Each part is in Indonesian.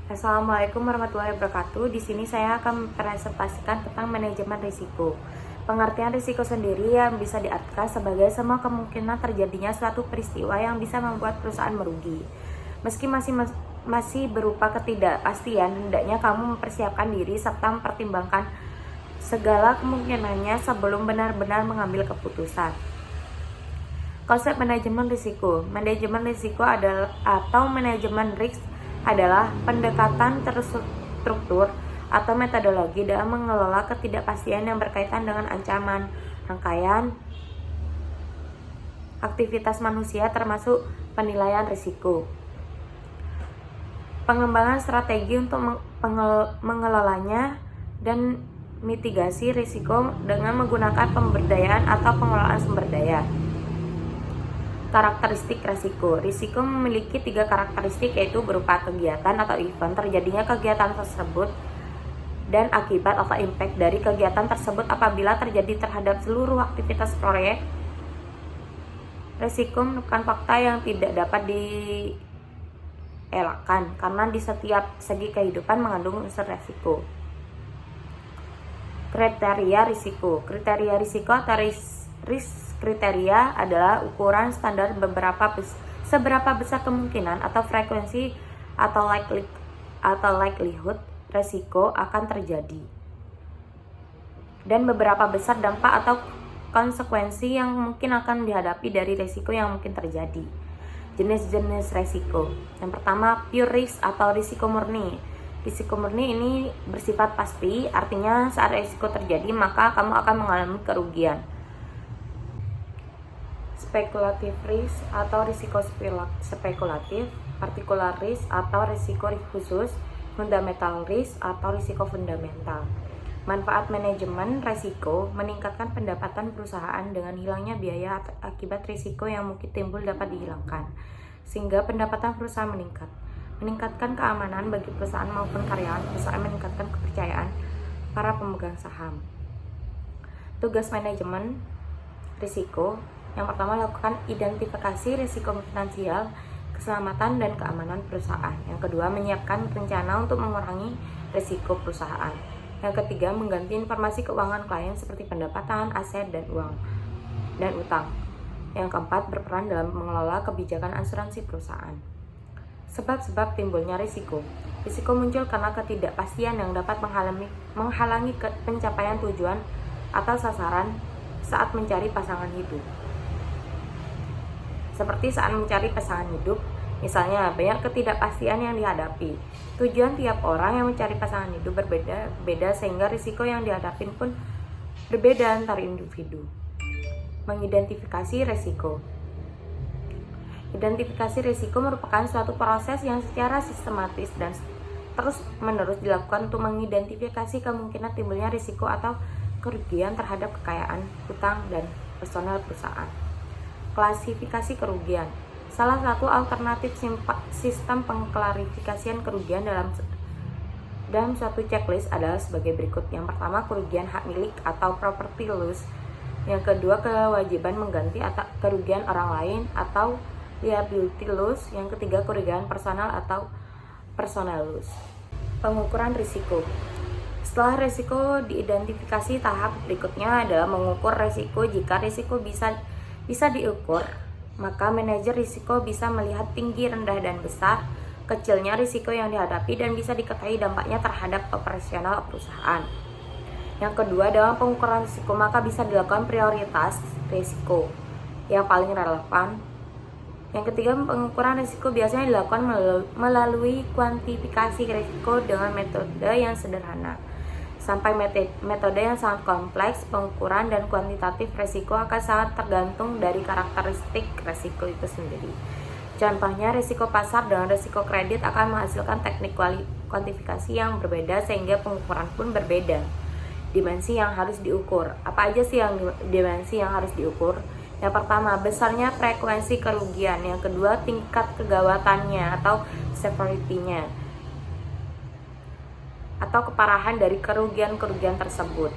Assalamualaikum warahmatullahi wabarakatuh. Di sini saya akan mempresentasikan tentang manajemen risiko. Pengertian risiko sendiri yang bisa diartikan sebagai semua kemungkinan terjadinya suatu peristiwa yang bisa membuat perusahaan merugi. Meski masih berupa ketidakpastian, hendaknya kamu mempersiapkan diri serta mempertimbangkan segala kemungkinannya sebelum benar-benar mengambil keputusan. Konsep manajemen risiko. Manajemen risiko adalah atau manajemen risk adalah pendekatan terstruktur atau metodologi dalam mengelola ketidakpastian yang berkaitan dengan ancaman, rangkaian aktivitas manusia termasuk penilaian risiko. Pengembangan strategi untuk mengelolanya dan mitigasi risiko dengan menggunakan pemberdayaan atau pengelolaan sumber daya. Karakteristik risiko. Risiko memiliki 3 karakteristik, yaitu berupa kegiatan atau event, terjadinya kegiatan tersebut, dan akibat atau impact dari kegiatan tersebut apabila terjadi terhadap seluruh aktivitas proyek. Risiko merupakan fakta yang tidak dapat dielakkan karena di setiap segi kehidupan mengandung unsur risiko. Kriteria risiko. Kriteria risiko atau risk kriteria adalah ukuran standar seberapa besar kemungkinan atau frekuensi atau likelihood risiko akan terjadi, dan beberapa besar dampak atau konsekuensi yang mungkin akan dihadapi dari risiko yang mungkin terjadi. Jenis-jenis risiko. Yang pertama, pure risk atau risiko murni. Risiko murni ini bersifat pasti, artinya saat risiko terjadi maka kamu akan mengalami kerugian. Speculative risk atau risiko spekulatif, particular risk atau risiko khusus, fundamental risk atau risiko fundamental. Manfaat manajemen risiko meningkatkan pendapatan perusahaan dengan hilangnya biaya akibat risiko yang mungkin timbul dapat dihilangkan, sehingga pendapatan perusahaan meningkat. Meningkatkan keamanan bagi perusahaan maupun karyawan perusahaan, meningkatkan kepercayaan para pemegang saham. Tugas manajemen risiko. Yang pertama, lakukan identifikasi risiko finansial, keselamatan, dan keamanan perusahaan. Yang kedua, menyiapkan rencana untuk mengurangi risiko perusahaan. Yang ketiga, mengganti informasi keuangan klien seperti pendapatan, aset, dan utang. Yang keempat, berperan dalam mengelola kebijakan asuransi perusahaan. Sebab-sebab timbulnya risiko. Risiko muncul karena ketidakpastian yang dapat menghalangi pencapaian tujuan atau sasaran saat mencari pasangan hidup. Seperti saat mencari pasangan hidup, misalnya banyak ketidakpastian yang dihadapi. Tujuan tiap orang yang mencari pasangan hidup berbeda sehingga risiko yang dihadapi pun berbeda antar individu. Mengidentifikasi risiko. Identifikasi risiko merupakan suatu proses yang secara sistematis dan terus-menerus dilakukan untuk mengidentifikasi kemungkinan timbulnya risiko atau kerugian terhadap kekayaan, hutang, dan personel perusahaan. Klasifikasi kerugian. Salah satu alternatif sistem pengklarifikasian kerugian dalam suatu checklist adalah sebagai berikut. Yang pertama, kerugian hak milik atau property loss. Yang kedua, kewajiban mengganti atau kerugian orang lain atau liability loss. Yang ketiga, kerugian personal atau personnel loss. Pengukuran risiko. Setelah risiko diidentifikasi, tahap berikutnya adalah mengukur risiko. Jika risiko bisa diukur, maka manajer risiko bisa melihat tinggi, rendah, dan besar, kecilnya risiko yang dihadapi dan bisa diketahui dampaknya terhadap operasional perusahaan. Yang kedua, dalam pengukuran risiko maka bisa dilakukan prioritas risiko yang paling relevan. Yang ketiga, pengukuran risiko biasanya dilakukan melalui kuantifikasi risiko dengan metode yang sederhana sampai metode yang sangat kompleks. Pengukuran dan kuantitatif risiko akan sangat tergantung dari karakteristik risiko itu sendiri. Contohnya, risiko pasar dengan risiko kredit akan menghasilkan teknik kuantifikasi yang berbeda sehingga pengukuran pun berbeda. Dimensi yang harus diukur. Apa aja sih dimensi yang harus diukur? Yang pertama, besarnya frekuensi kerugian. Yang kedua, tingkat kegawatannya atau severity-nya atau keparahan dari kerugian tersebut.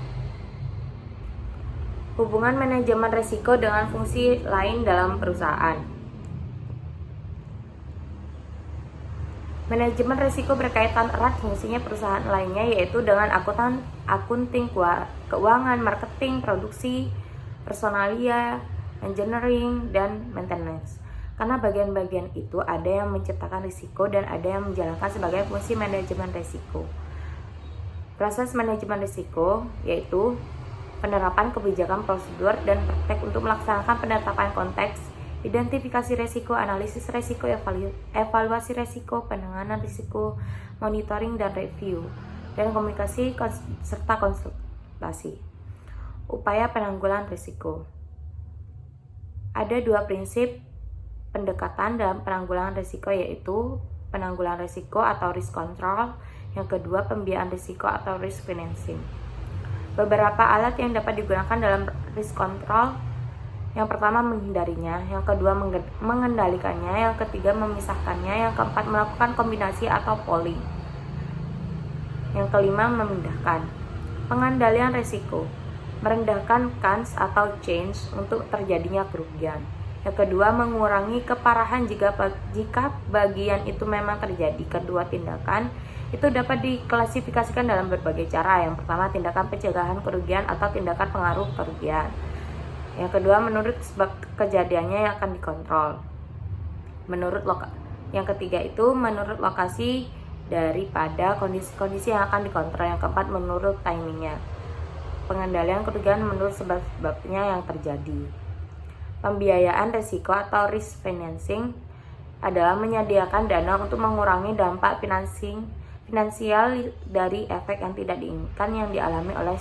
Hubungan manajemen risiko dengan fungsi lain dalam perusahaan. Manajemen risiko berkaitan erat fungsinya perusahaan lainnya, yaitu dengan akunting, keuangan, marketing, produksi, personalia, engineering, dan maintenance. Karena bagian-bagian itu ada yang menciptakan risiko dan ada yang menjalankan sebagai fungsi manajemen risiko. Proses manajemen risiko yaitu penerapan kebijakan, prosedur, dan praktek untuk melaksanakan penetapan konteks, identifikasi risiko, analisis risiko, evaluasi risiko, penanganan risiko, monitoring dan review, dan komunikasi serta konsultasi. Upaya penanggulangan risiko. Ada dua prinsip pendekatan dalam penanggulangan risiko, yaitu penanggulangan risiko atau risk control, yang kedua pembiayaan risiko atau risk financing. Beberapa alat yang dapat digunakan dalam risk control: yang pertama menghindarinya, yang kedua mengendalikannya, yang ketiga memisahkannya, yang keempat melakukan kombinasi atau pooling, yang kelima memindahkan. Pengendalian risiko: merendahkan kans atau chance untuk terjadinya kerugian. Yang kedua, mengurangi keparahan jika bagian itu memang terjadi. Kedua tindakan itu dapat diklasifikasikan dalam berbagai cara. Yang pertama, tindakan pencegahan kerugian atau tindakan pengaruh kerugian. Yang kedua, menurut sebab kejadiannya yang akan dikontrol. Yang ketiga itu menurut lokasi daripada kondisi-kondisi yang akan dikontrol. Yang keempat, menurut timingnya. Pengendalian kerugian menurut sebab-sebabnya yang terjadi. Pembiayaan risiko atau risk financing adalah menyediakan dana untuk mengurangi dampak finansial dari efek yang tidak diinginkan yang dialami oleh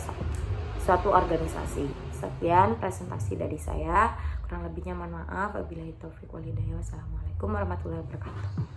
suatu organisasi. Sekian presentasi dari saya, kurang lebihnya mohon maaf. Wabillahi taufiq wal hidayah. Wassalamualaikum warahmatullahi wabarakatuh.